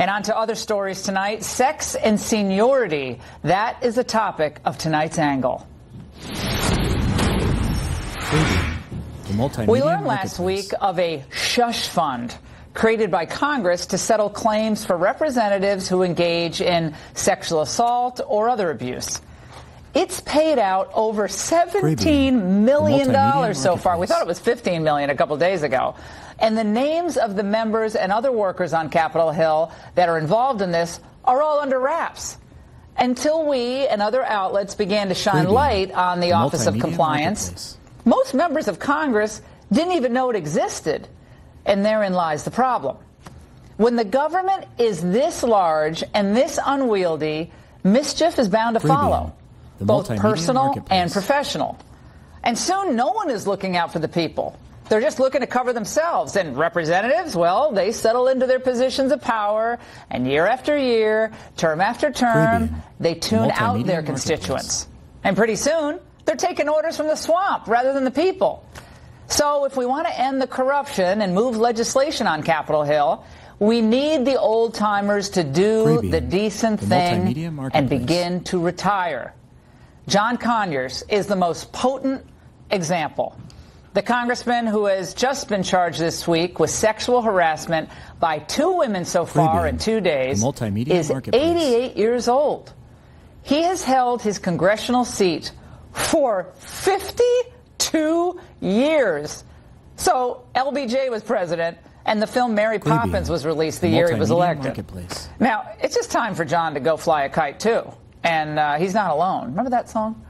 And on to other stories tonight. Sex and seniority. That is the topic of tonight's angle. We learned last week of a shush fund created by Congress to settle claims for representatives who engage in sexual assault or other abuse. It's paid out over $17 million so far. We thought it was $15 million a couple days ago. And the names of the members and other workers on Capitol Hill that are involved in this are all under wraps. Until we and other outlets began to shine light on the Office of Compliance, most members of Congress didn't even know it existed. And therein lies the problem. When the government is this large and this unwieldy, mischief is bound to follow, both personal and professional. And soon no one is looking out for the people. They're just looking to cover themselves. And representatives, well, they settle into their positions of power, and year after year, term after term, they tune out their constituents. And pretty soon, they're taking orders from the swamp rather than the people. So if we want to end the corruption and move legislation on Capitol Hill, we need the old-timers to do the decent thing and begin to retire. John Conyers is the most potent example. The congressman who has just been charged this week with sexual harassment by 2 women so far in 2 days is 88 years old. He has held his congressional seat for 52 years. So LBJ was president, and the film Mary Poppins was released the year he was elected. Now, it's just time for John to go fly a kite, too. And he's not alone. Remember that song?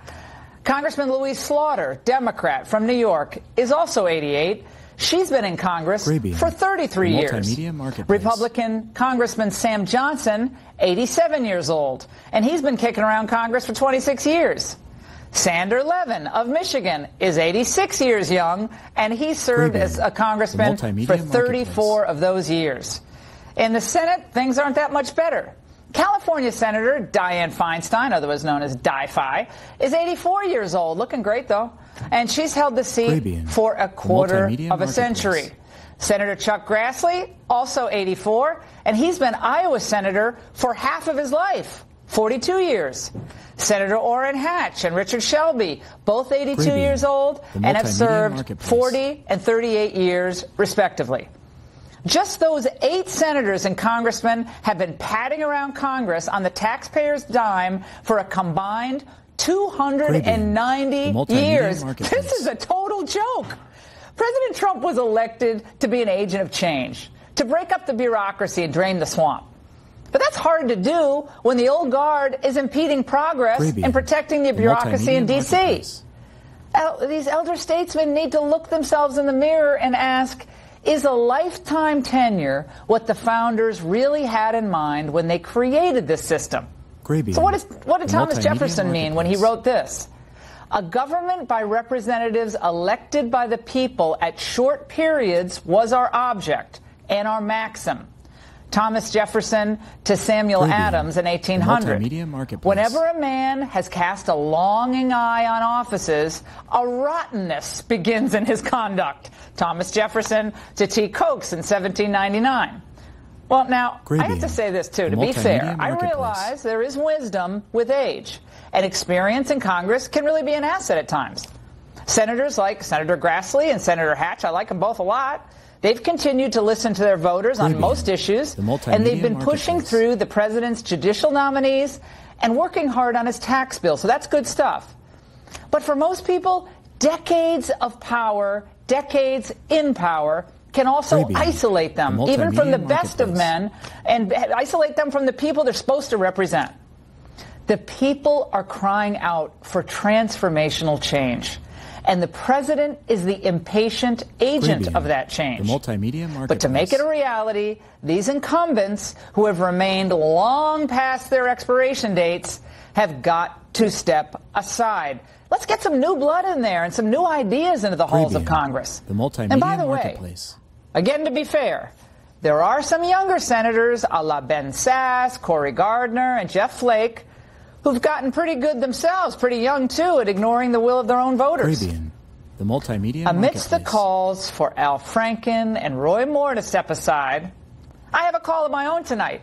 Congressman Louise Slaughter, Democrat from New York, is also 88. She's been in Congress for 33 years. Republican Congressman Sam Johnson, 87 years old. And he's been kicking around Congress for 26 years. Sander Levin of Michigan is 86 years young, and he served as a congressman for 34 of those years. In the Senate, things aren't that much better. California Senator Dianne Feinstein, otherwise known as Di-Fi, is 84 years old, looking great, though. And she's held the seat for a quarter of a century. Senator Chuck Grassley, also 84, and he's been Iowa senator for half of his life, 42 years. Senator Orrin Hatch and Richard Shelby, both 82 years old, and have served 40 and 38 years, respectively. Just those 8 senators and congressmen have been padding around Congress on the taxpayer's dime for a combined 290 years. This is a total joke. President Trump was elected to be an agent of change, to break up the bureaucracy and drain the swamp. But that's hard to do when the old guard is impeding progress and protecting the bureaucracy in D.C. These elder statesmen need to look themselves in the mirror and ask, is a lifetime tenure what the founders really had in mind when they created this system? So what did Thomas Jefferson mean when he wrote this? A government by representatives elected by the people at short periods was our object and our maxim. Thomas Jefferson to Samuel Adams in 1800. Whenever a man has cast a longing eye on offices, a rottenness begins in his conduct. Thomas Jefferson to T. Coates in 1799. Well, now, I have to say this, too. To be fair, I realize there is wisdom with age, and experience in Congress can really be an asset at times. Senators like Senator Grassley and Senator Hatch, I like them both a lot. They've continued to listen to their voters on most issues, and they've been pushing through the president's judicial nominees and working hard on his tax bill, so that's good stuff. But for most people, decades of power, decades in power, can also isolate them, even from the best of men, and isolate them from the people they're supposed to represent. The people are crying out for transformational change. And the president is the impatient agent of that change. But to make it a reality, these incumbents, who have remained long past their expiration dates, have got to step aside. Let's get some new blood in there and some new ideas into the halls of Congress. And by the way, again, to be fair, there are some younger senators, a la Ben Sasse, Cory Gardner, and Jeff Flake, who've gotten pretty good themselves, pretty young, too, at ignoring the will of their own voters. Amidst the calls for Al Franken and Roy Moore to step aside, I have a call of my own tonight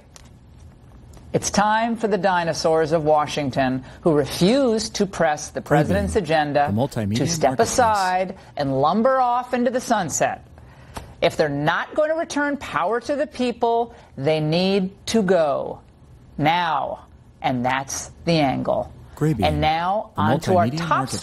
It's time for the dinosaurs of Washington who refuse to press the president's agenda to step aside and lumber off into the sunset. If they're not going to return power to the people, they need to go now. And that's the angle. And now on to our top story.